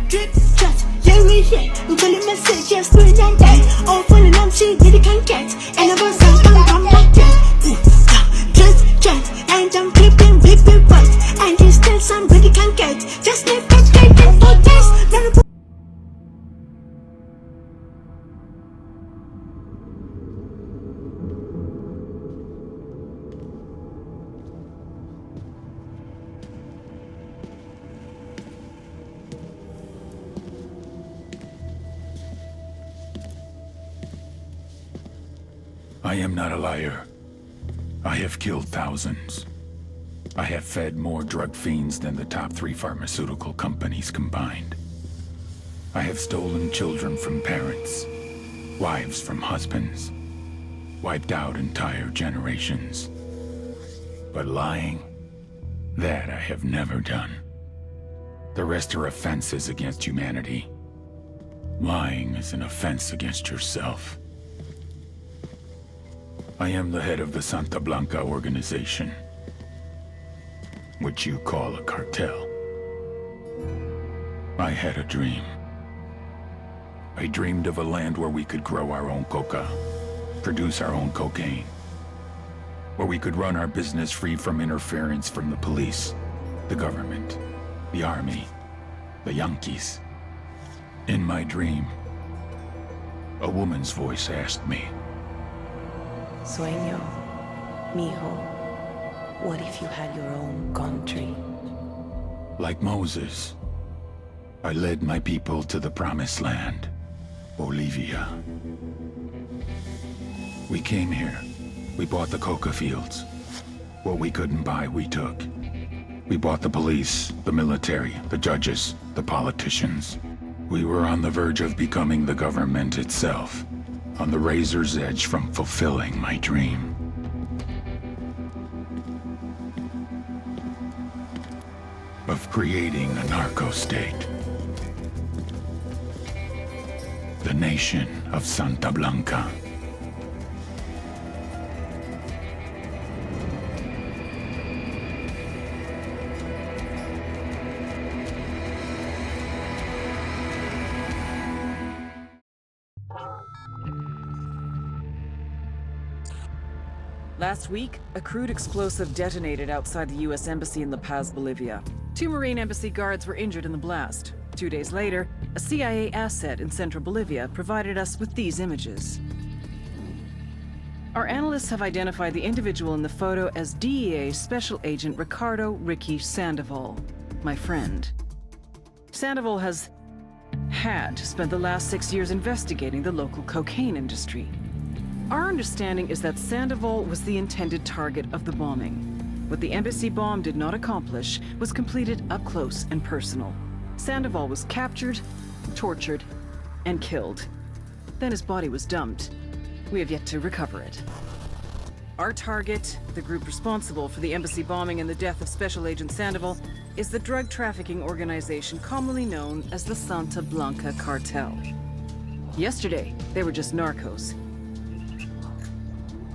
Drip shots, yeah we here. We calling message, yes we and that. All full and empty, really can't get. And I was I'm back there. Just, and I'm flipping, right. And you still somebody can get. Just live frustrated for this. I am not a liar. I have killed thousands. I have fed more drug fiends than the top 3 pharmaceutical companies combined. I have stolen children from parents, wives from husbands, wiped out entire generations. But lying, that I have never done. The rest are offenses against humanity. Lying is an offense against yourself. I am the head of the Santa Blanca organization, which you call a cartel. I had a dream. I dreamed of a land where we could grow our own coca, produce our own cocaine, where we could run our business free from interference from the police, the government, the army, the Yankees. In my dream, a woman's voice asked me, Sueño, mijo, what if you had your own country? like Moses, I led my people to the promised land, Bolivia. We came here. We bought the coca fields. What we couldn't buy, we took. We bought the police, the military, the judges, the politicians. We were on the verge of becoming the government itself, on the razor's edge from fulfilling my dream. Of creating a narco-state. The nation of Santa Blanca. Last week, a crude explosive detonated outside the U.S. Embassy in La Paz, Bolivia. 2 Marine Embassy guards were injured in the blast. 2 days later, a CIA asset in central Bolivia provided us with these images. Our analysts have identified the individual in the photo as DEA Special Agent Ricardo Ricky Sandoval, my friend. Sandoval had spent the last 6 years investigating the local cocaine industry. Our understanding is that Sandoval was the intended target of the bombing. What the embassy bomb did not accomplish was completed up close and personal. Sandoval was captured, tortured, and killed. Then his body was dumped. We have yet to recover it. Our target, the group responsible for the embassy bombing and the death of Special Agent Sandoval, is the drug trafficking organization commonly known as the Santa Blanca Cartel. Yesterday, they were just narcos.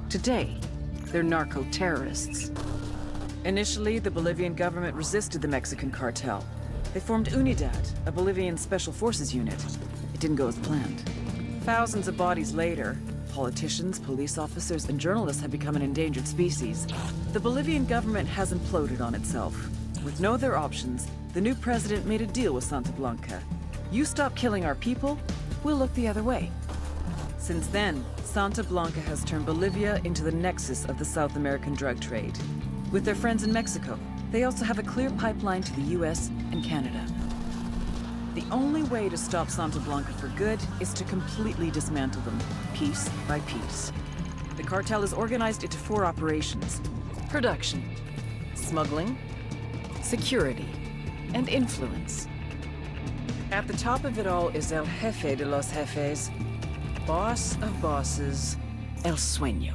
Today, they're narco-terrorists. Initially, the Bolivian government resisted the Mexican cartel. They formed UNIDAD, a Bolivian special forces unit. It didn't go as planned. Thousands of bodies later, politicians, police officers, and journalists have become an endangered species. The Bolivian government has imploded on itself. With no other options, the new president made a deal with Santa Blanca. You stop killing our people, we'll look the other way. Since then, Santa Blanca has turned Bolivia into the nexus of the South American drug trade. With their friends in Mexico, they also have a clear pipeline to the US and Canada. The only way to stop Santa Blanca for good is to completely dismantle them, piece by piece. The cartel is organized into 4 operations: production, smuggling, security, and influence. At the top of it all is El Jefe de los Jefes, boss of bosses, El Sueño.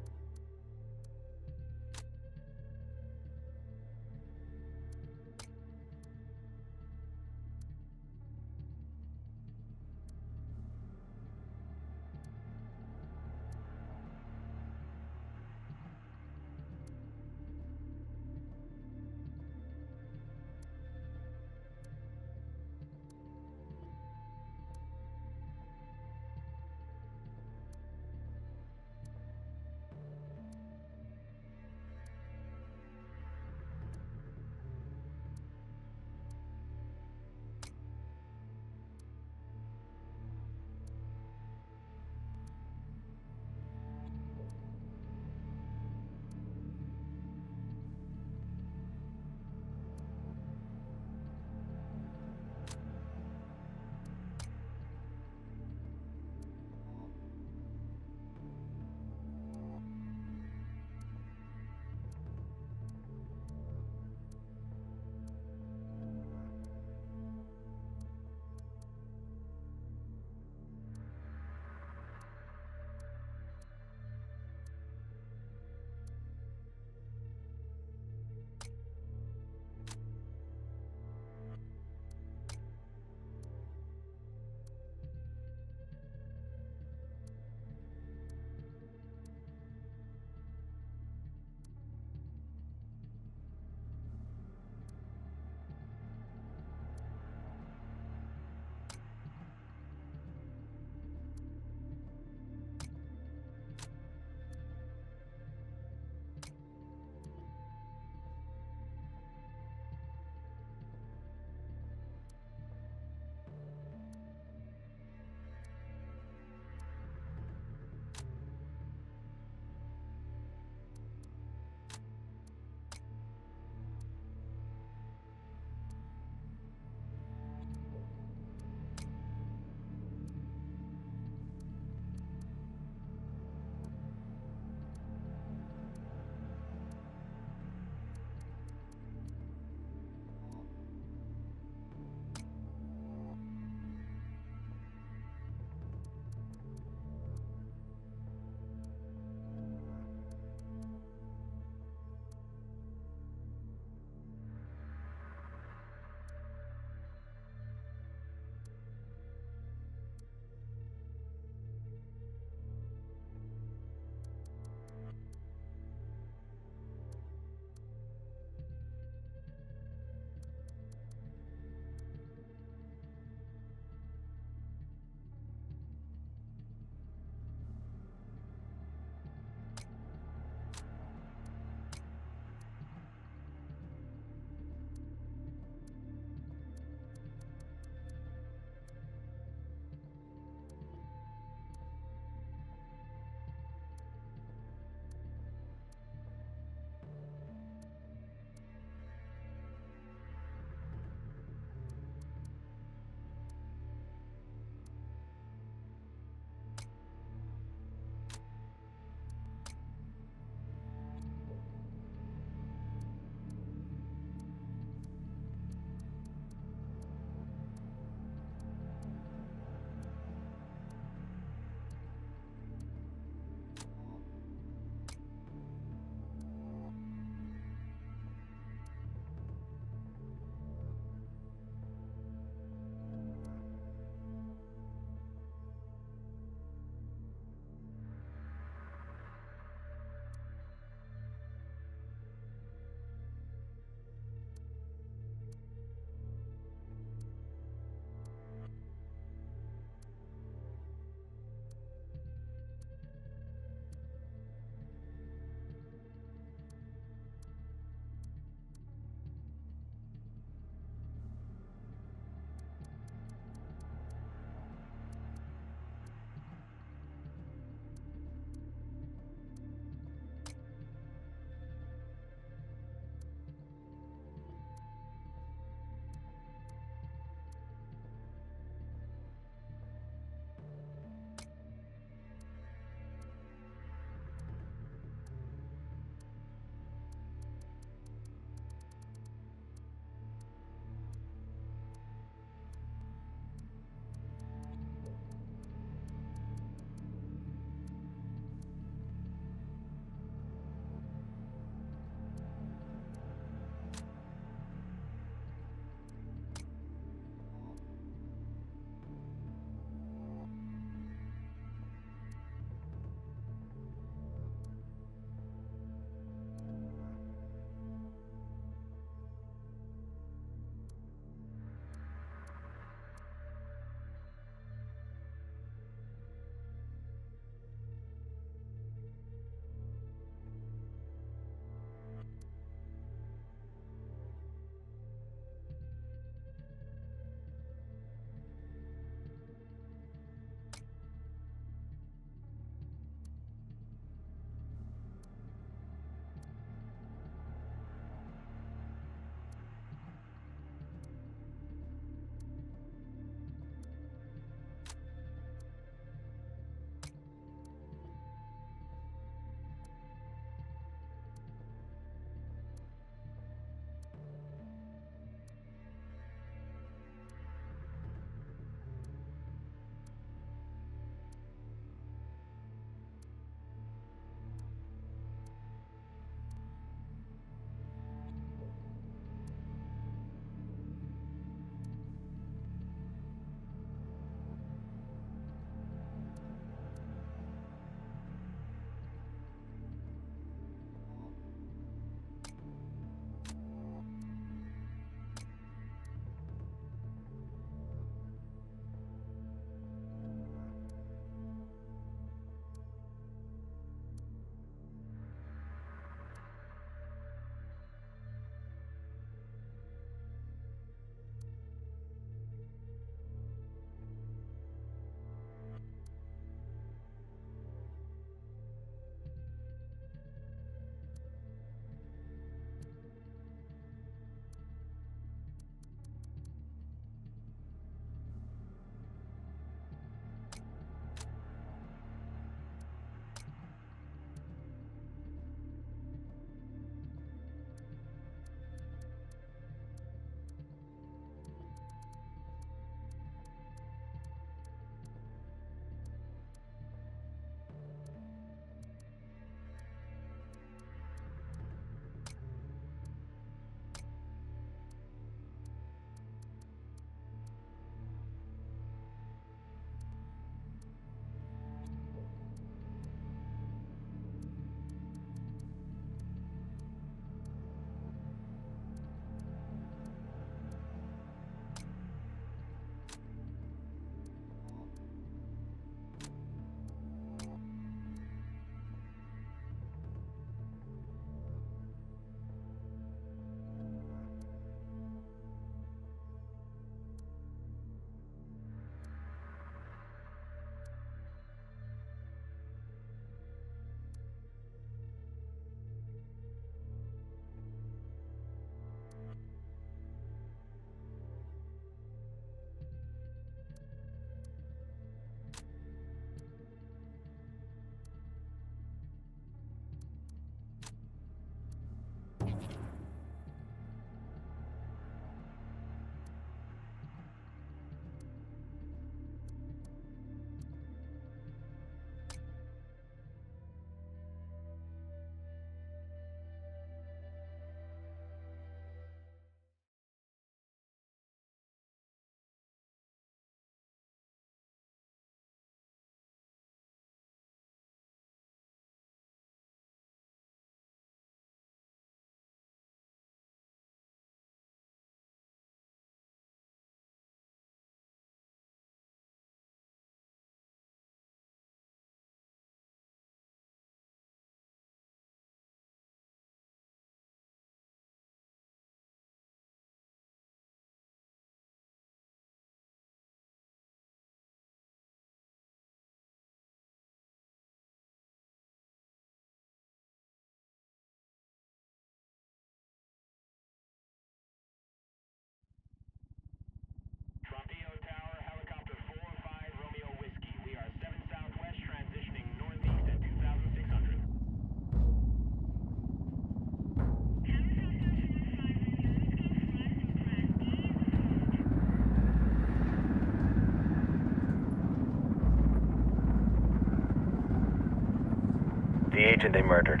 The agent they murdered.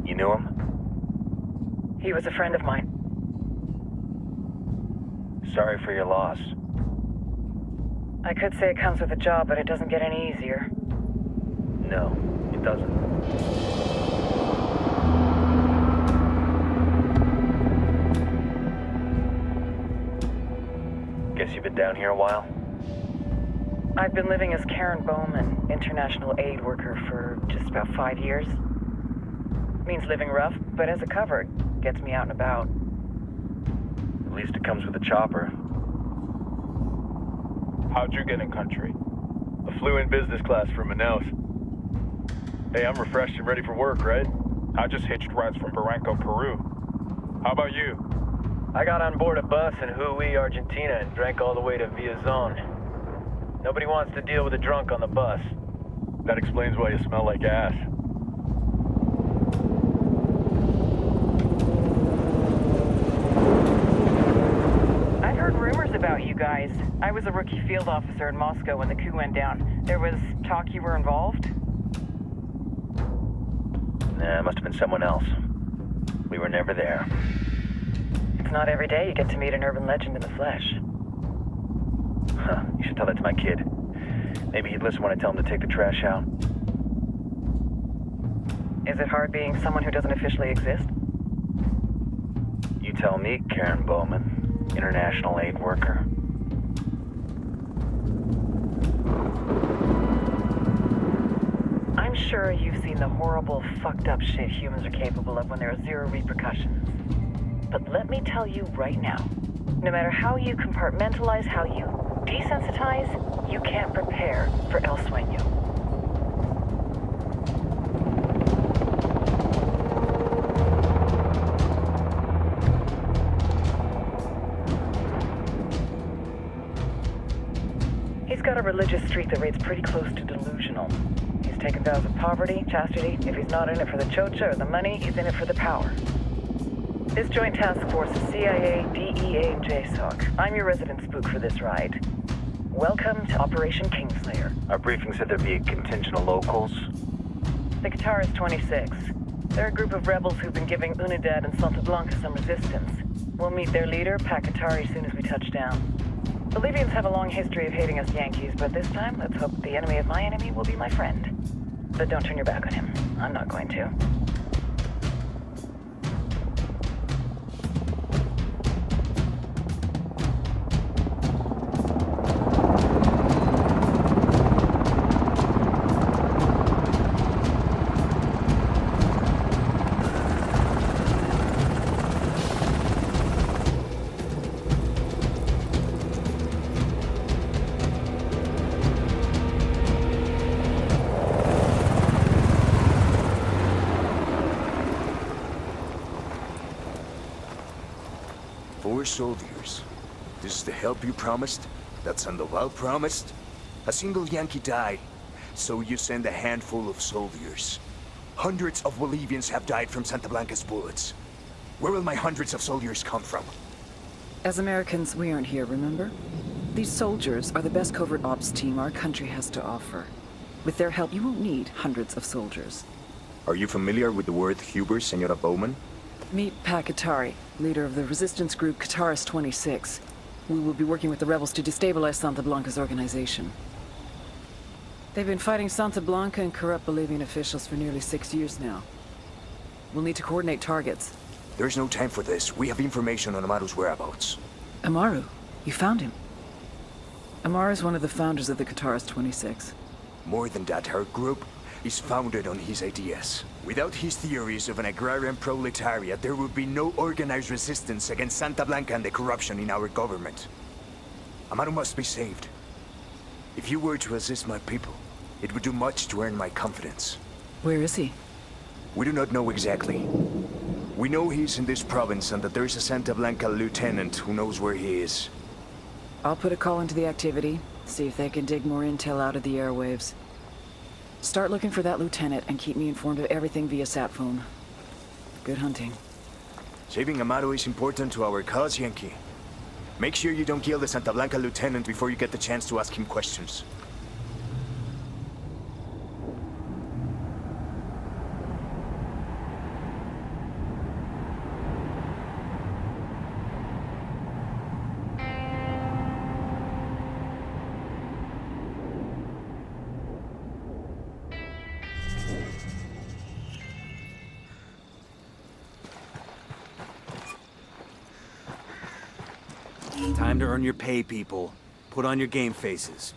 You knew him? He was a friend of mine. Sorry for your loss. I could say it comes with a job, but it doesn't get any easier. No, it doesn't. Guess you've been down here a while? I've been living as Karen Bowman, international aid worker, for just about 5 years. Means living rough, but as a cover, it gets me out and about. At least it comes with a chopper. How'd you get in country? I flew in business class from Manaus. Hey, I'm refreshed and ready for work, right? I just hitched rides from Barranco, Peru. How about you? I got on board a bus in Hui, Argentina, and drank all the way to Villazon. Nobody wants to deal with a drunk on the bus. That explains why you smell like ass. I've heard rumors about you guys. I was a rookie field officer in Moscow when the coup went down. There was talk you were involved? Nah, it must have been someone else. We were never there. It's not every day you get to meet an urban legend in the flesh. Huh, you should tell that to my kid. Maybe he'd listen when I tell him to take the trash out. Is it hard being someone who doesn't officially exist? You tell me, Karen Bowman, international aid worker. I'm sure you've seen the horrible, fucked up shit humans are capable of when there are zero repercussions. But let me tell you right now, no matter how you compartmentalize, how you desensitize, you can't prepare for El Sueño. He's got a religious streak that rates pretty close to delusional. He's taken vows of poverty, chastity. If he's not in it for the chocha or the money, he's in it for the power. This joint task force is CIA, DEA, and JSOC. I'm your resident spook for this ride. Welcome to Operation Kingslayer. Our briefing said there'd be a contingent of locals. The Guitarist 26. They're a group of rebels who've been giving Unidad and Santa Blanca some resistance. We'll meet their leader, Pakatari, as soon as we touch down. Bolivians have a long history of hating us Yankees, but this time, let's hope the enemy of my enemy will be my friend. But don't turn your back on him. I'm not going to. Four soldiers. This is the help you promised? That Sandoval promised? A single Yankee died, so you send a handful of soldiers. Hundreds of Bolivians have died from Santa Blanca's bullets. Where will my hundreds of soldiers come from? As Americans, we aren't here, remember? These soldiers are the best covert ops team our country has to offer. With their help, you won't need hundreds of soldiers. Are you familiar with the word Huber, Senora Bowman? Meet Pakatari, leader of the resistance group Guitarist 26. We will be working with the rebels to destabilize Santa Blanca's organization. They've been fighting Santa Blanca and corrupt Bolivian officials for nearly 6 years now. We'll need to coordinate targets. There's no time for this. We have information on Amaru's whereabouts. Amaru? You found him? Amaru is one of the founders of the Guitarist 26. More than that, her group is founded on his ideas. Without his theories of an agrarian proletariat, there would be no organized resistance against Santa Blanca and the corruption in our government. Amaru must be saved. If you were to assist my people, it would do much to earn my confidence. Where is he? We do not know exactly. We know he's in this province and that there is a Santa Blanca lieutenant who knows where he is. I'll put a call into the activity, see if they can dig more intel out of the airwaves. Start looking for that lieutenant and keep me informed of everything via sat phone. Good hunting. Saving Amaru is important to our cause, Yankee. Make sure you don't kill the Santa Blanca lieutenant before you get the chance to ask him questions. Time to earn your pay, people. Put on your game faces.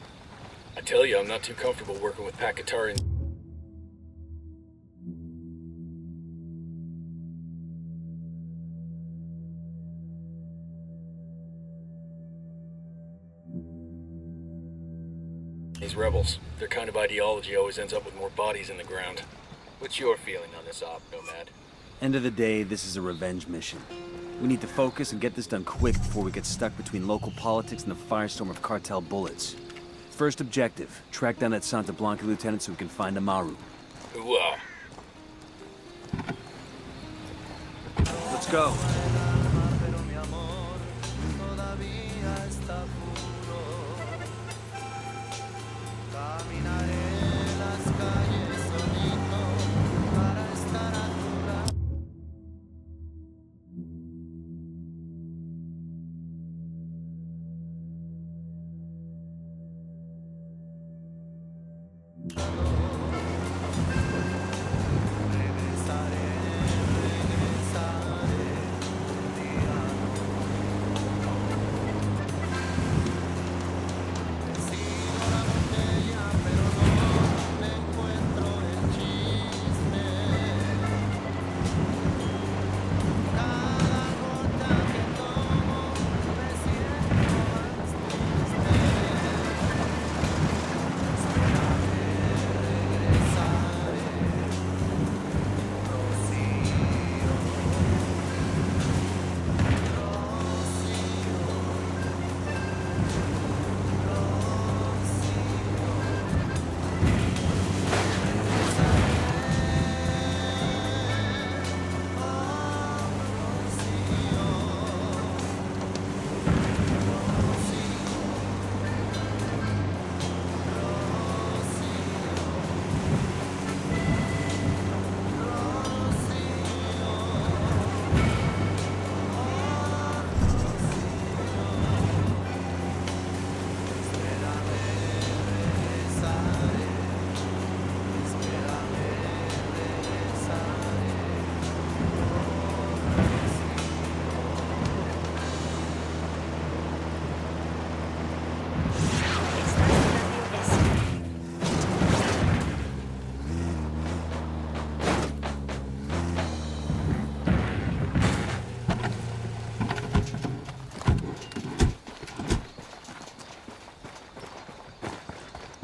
I tell you, I'm not too comfortable working with Pakatarian. These rebels, their kind of ideology always ends up with more bodies in the ground. What's your feeling on this op, Nomad? End of the day, this is a revenge mission. We need to focus and get this done quick before we get stuck between local politics and the firestorm of cartel bullets. First objective, track down that Santa Blanca lieutenant so we can find Amaru. Ooh-ah. Let's go.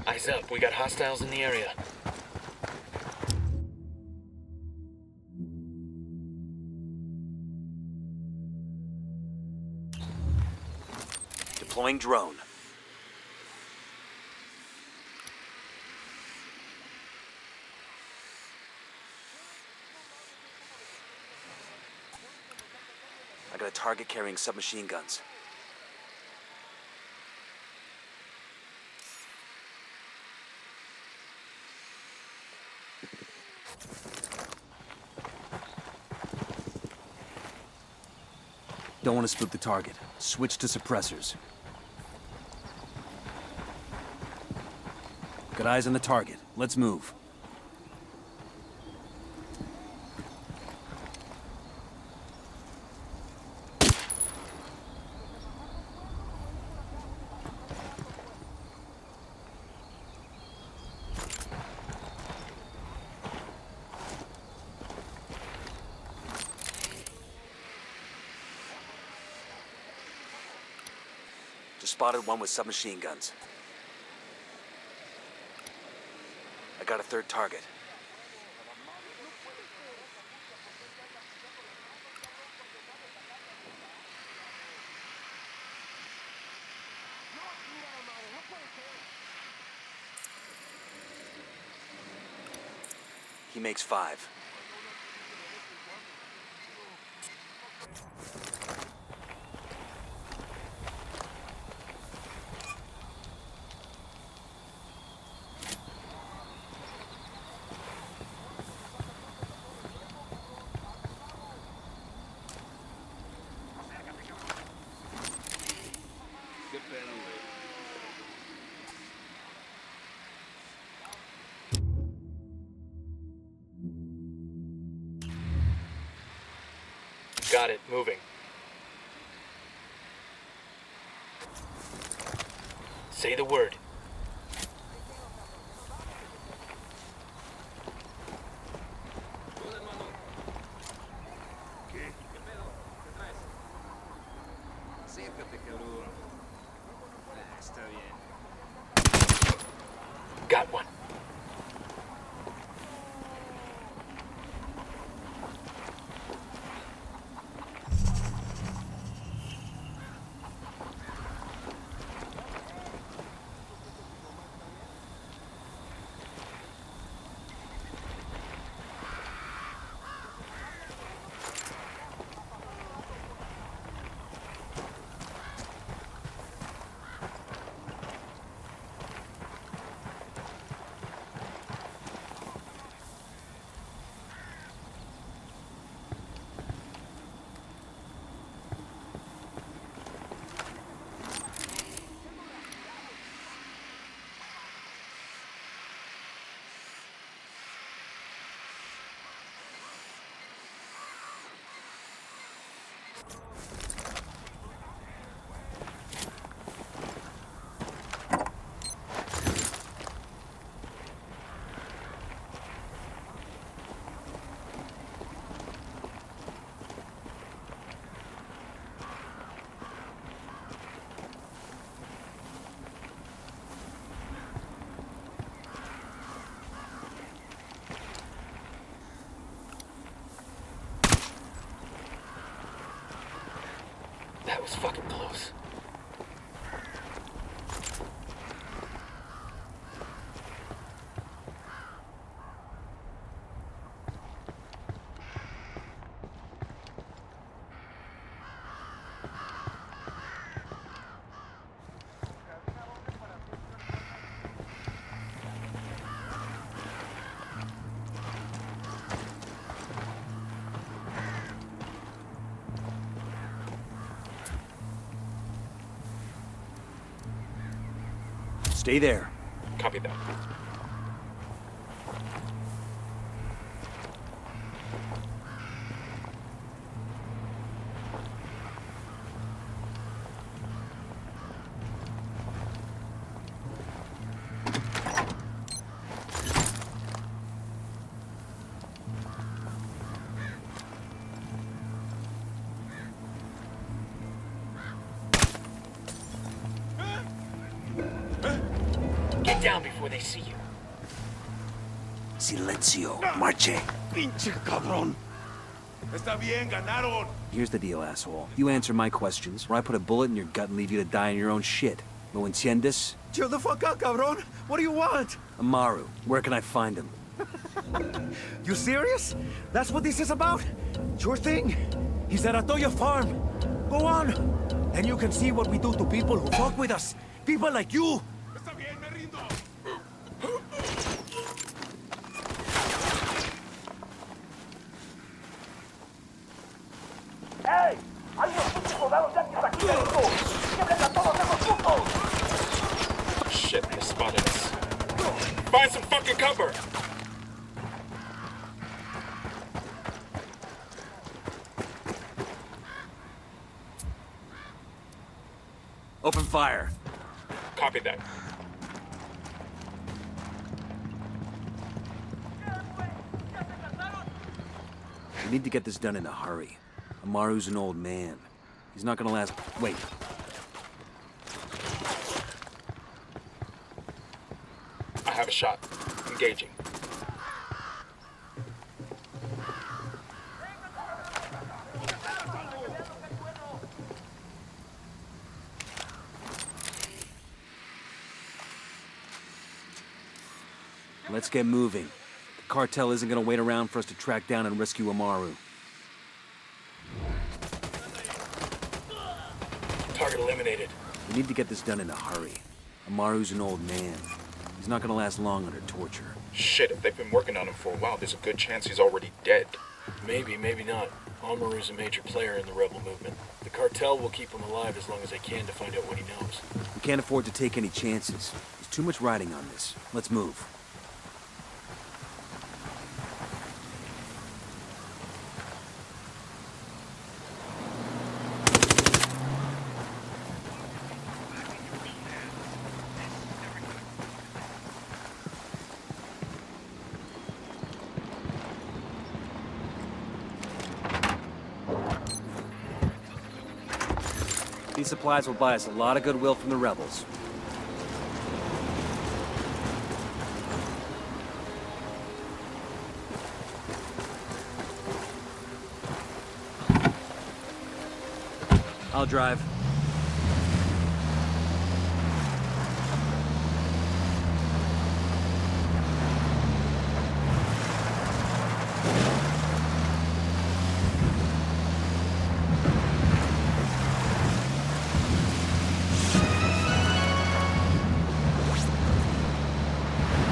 Eyes up, we got hostiles in the area. Deploying drone. I got a target carrying submachine guns. Don't want to spook the target. Switch to suppressors. Got eyes on the target. Let's move. Just spotted one with submachine guns. I got a third target. He makes 5. Got it, moving. Say the word. Got one. That was fucking close. Stay there. Copy that. Get down before they see you. Silencio. Marche. Pinche cabrón. Está bien, ganaron. Here's the deal, asshole. You answer my questions, or I put a bullet in your gut and leave you to die in your own shit. ¿Lo entiendes? Chill the fuck out, cabrón. What do you want? Amaru, where can I find him? You serious? That's what this is about? Sure thing. He's at Atoya Farm. Go on. And you can see what we do to people who fuck with us. People like you. Está bien, me rindo. ¡Ey! ¡Hay unos putos soldados yanquis aquí dentro! ¡Quiebren a todos esos putos! Shit, they spotted us. Find some fucking cover! Open fire. Copy that. We need to get this done in a hurry. Amaru's an old man. He's not gonna last... Wait. I have a shot. Engaging. Let's get moving. The cartel isn't gonna wait around for us to track down and rescue Amaru. Target eliminated. We need to get this done in a hurry. Amaru's an old man. He's not gonna last long under torture. Shit, if they've been working on him for a while, there's a good chance he's already dead. Maybe, maybe not. Amaru's a major player in the rebel movement. The cartel will keep him alive as long as they can to find out what he knows. We can't afford to take any chances. There's too much riding on this. Let's move. These supplies will buy us a lot of goodwill from the rebels. I'll drive.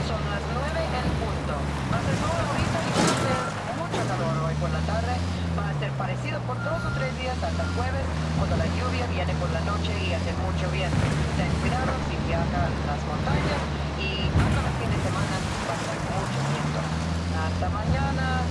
Son las 9 en punto. Hace sol ahorita y va a ser mucho calor hoy por la tarde. Va a ser parecido por 2 o 3 días hasta el jueves, cuando la lluvia viene por la noche y hace mucho viento. Ten cuidado si viaja a las montañas y hasta el fin de semana va a ser mucho viento. Hasta mañana.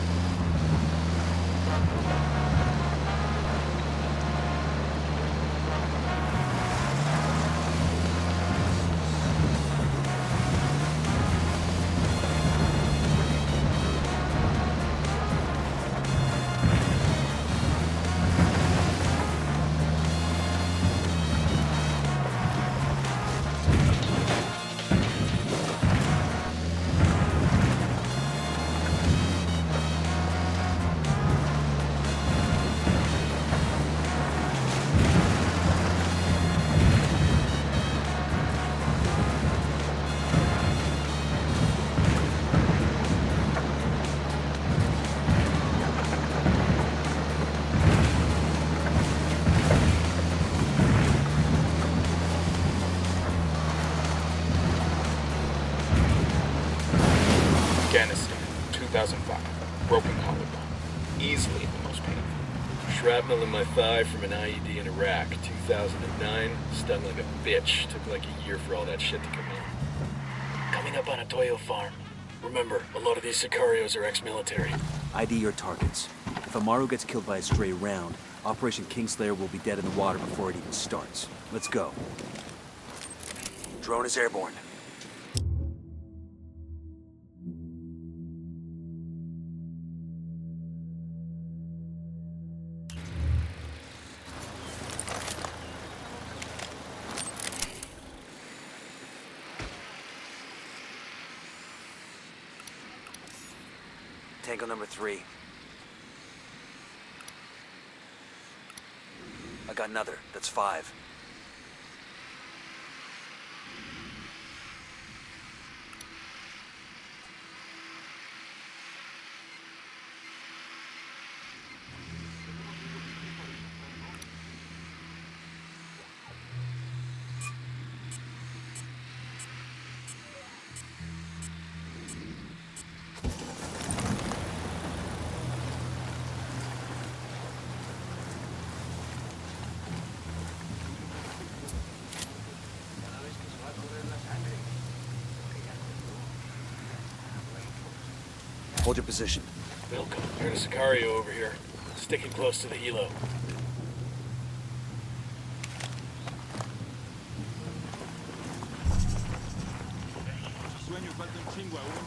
Afghanistan, 2005. Broken collarbone. Easily the most painful. Shrapnel in my thigh from an IED in Iraq, 2009. Stung like a bitch. Took like a year for all that shit to come in. Coming up on a Toyo farm. Remember, a lot of these Sicarios are ex-military. ID your targets. If Amaru gets killed by a stray round, Operation Kingslayer will be dead in the water before it even starts. Let's go. Drone is airborne. Tango number 3. I got another. That's 5. Hold your position. Welcome. Heard a Sicario over here. Sticking close to the helo. Sueño, falta un chingo aún.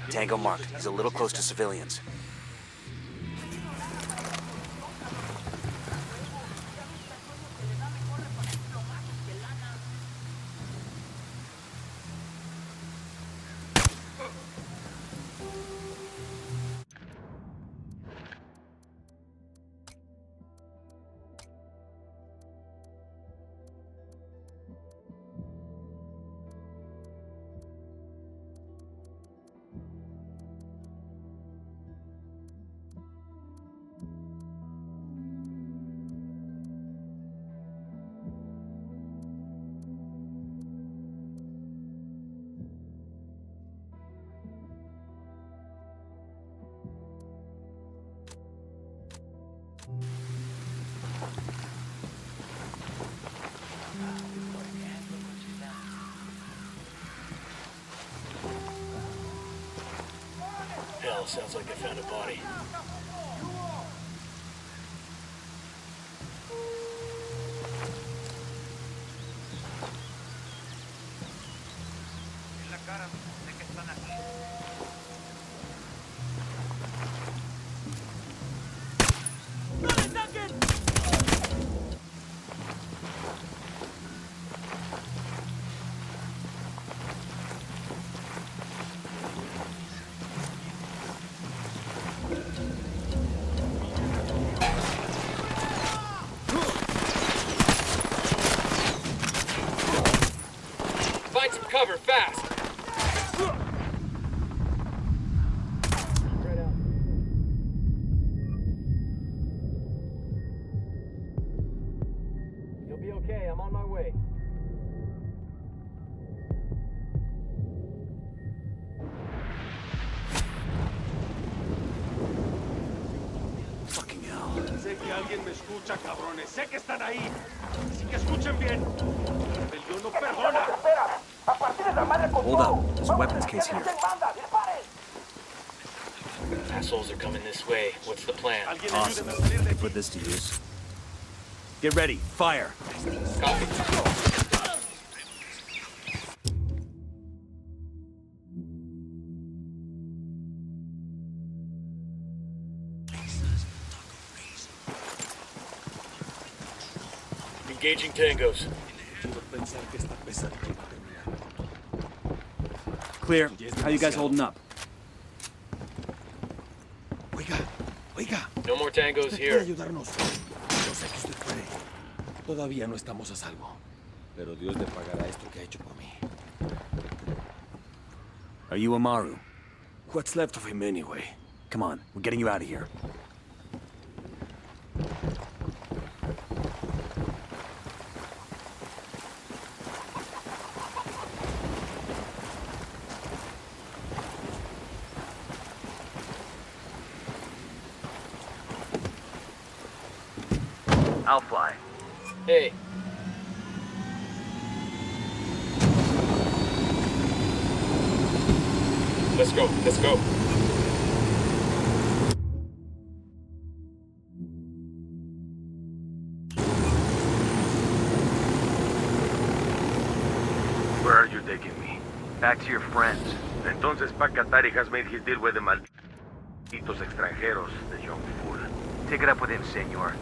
Tango marked. He's a little close to civilians. hell, sounds like they found a body. Find some cover, fast! Spread out. You'll be okay, I'm on my way. Fucking hell. Sé que alguien me escucha, cabrones. Sé que están ahí. Así que escuchen bien. La rebelión no perdona. Hold up. There's a weapons case here. Assholes are coming this way. What's the plan? Awesome. I can put this to use. Get ready. Fire. Copy. Engaging tangos. Clear. How you guys holding up? Oiga. No more tangos here. ayudarnos. Yo sé que usted puede. Todavía no estamos a salvo. Pero Dios le pagará esto que ha hecho por mí. Are you Amaru? What's left of him anyway? Come on. We're getting you out of here. I'll fly. Hey. Let's go, let's go. Where are you taking me? Back to your friends. Entonces Pacatari has made his deal with the malditos extranjeros, the young fool. Take it up with him, senor.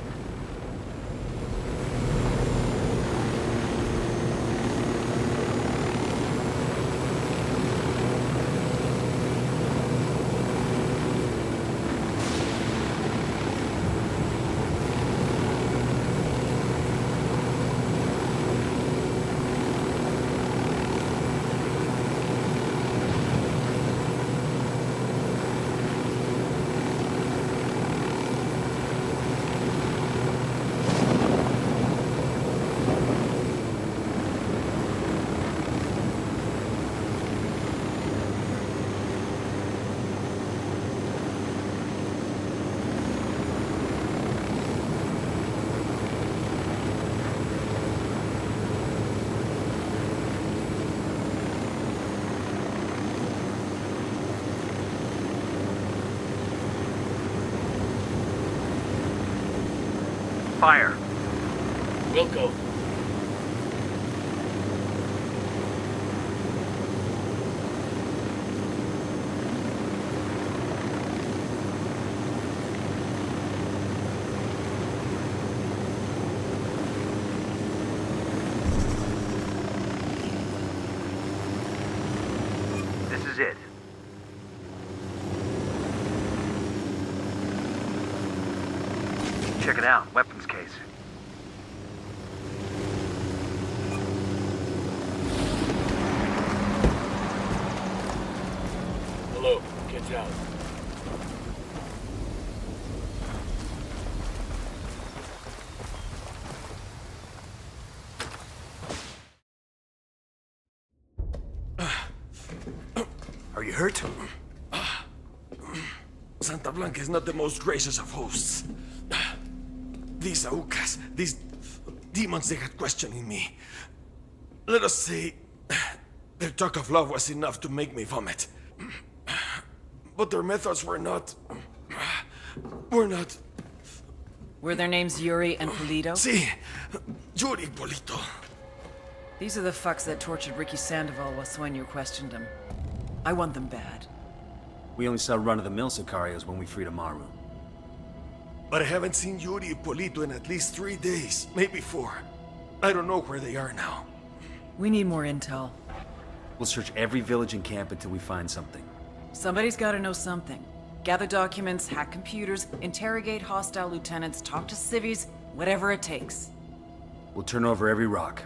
Fire. We'll go. This is it. Check it out. Weapons case. Hello, kids out. Are you hurt? Santa Blanca is not the most gracious of hosts. These Aucas, these demons they had questioning me. Let us say, their talk of love was enough to make me vomit. but their methods were not... were not... Were their names Yuri and Polito? Sí, Yuri Polito. These are the fucks that tortured Ricky Sandoval while Sueño questioned him. I want them bad. We only saw run-of-the-mill Sicarios when we freed Amaru. But I haven't seen Yuri and Polito in at least 3 days, maybe 4. I don't know where they are now. We need more intel. We'll search every village and camp until we find something. Somebody's gotta know something. Gather documents, hack computers, interrogate hostile lieutenants, talk to civvies, whatever it takes. We'll turn over every rock.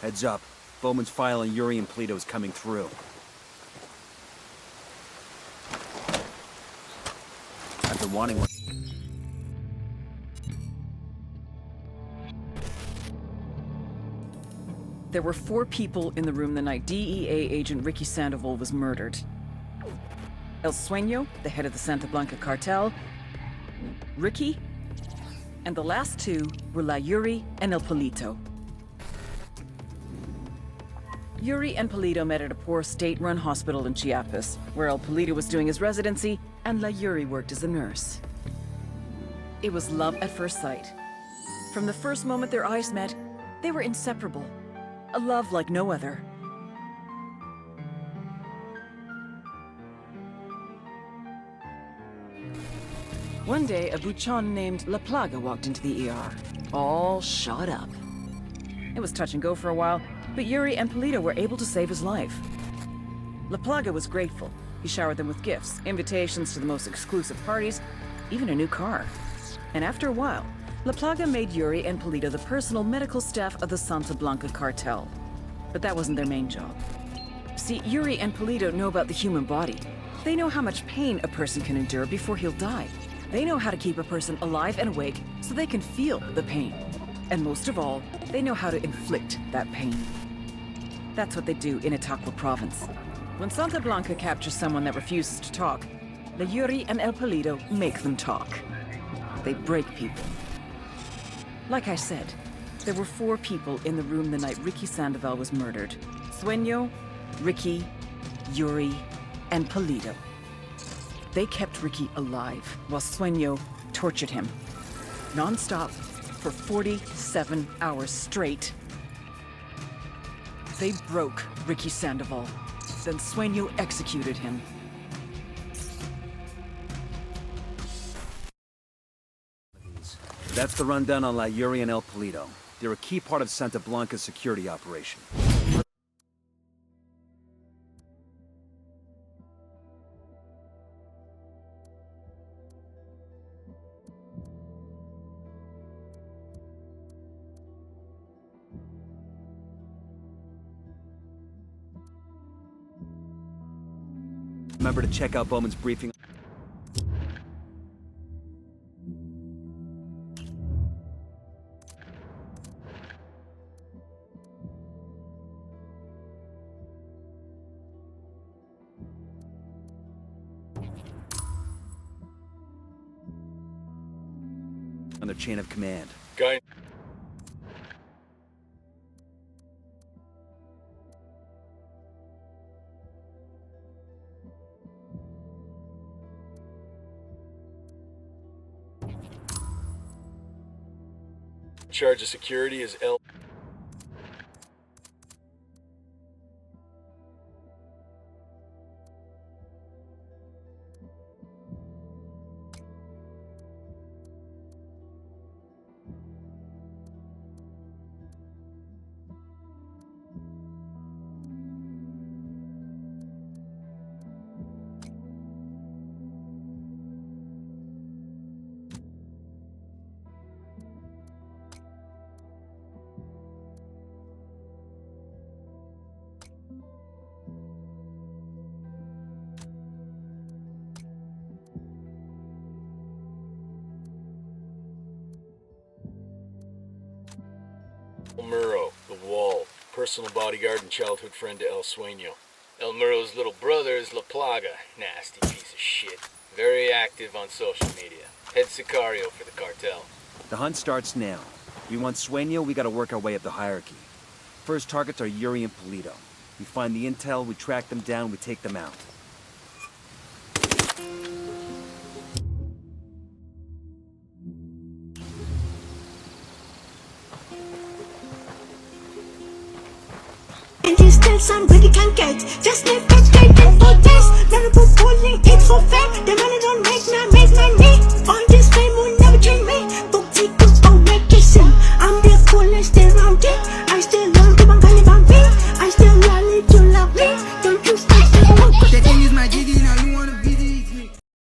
Heads up. Bowman's file on Yuri and Polito is coming through. I've been wanting one. There were 4 people in the room the night DEA agent Ricky Sandoval was murdered. El Sueño, the head of the Santa Blanca cartel, Ricky, and the last 2 were La Yuri and El Polito. Yuri and Polito met at a poor state-run hospital in Chiapas, where El Polito was doing his residency and La Yuri worked as a nurse. It was love at first sight. From the first moment their eyes met, they were inseparable. A love like no other. One day, a buchon named La Plaga walked into the ER, all shot up. It was touch and go for a while, but Yuri and Polito were able to save his life. La Plaga was grateful. He showered them with gifts, invitations to the most exclusive parties, even a new car. And after a while, La Plaga made Yuri and Polito the personal medical staff of the Santa Blanca cartel. But that wasn't their main job. See, Yuri and Polito know about the human body. They know how much pain a person can endure before he'll die. They know how to keep a person alive and awake so they can feel the pain. And most of all, they know how to inflict that pain. That's what they do in Itaqua province. When Santa Blanca captures someone that refuses to talk, the Yuri and El Polito make them talk. They break people. Like I said, there were 4 people in the room the night Ricky Sandoval was murdered. Sueño, Ricky, Yuri, and Polito. They kept Ricky alive while Sueño tortured him. Non-stop for 47 hours straight. They broke Ricky Sandoval. Then Sueño executed him. That's the rundown on La Yuri and El Polito. They're a key part of Santa Blanca's security operation. Remember to check out Bowman's briefing. On their chain of command. Guy. In charge of security is El. Muro, the wall. personal bodyguard and childhood friend to El Sueño. El Muro's little brother is La Plaga. Nasty piece of shit. Very active on social media. Head Sicario for the cartel. The hunt starts now. We want Sueño, we gotta work our way up the hierarchy. First targets are Yuri and Polito. We find the intel, we track them down, we take them out. And you still somebody can get. Just live that straight and for this. Terrible bullying.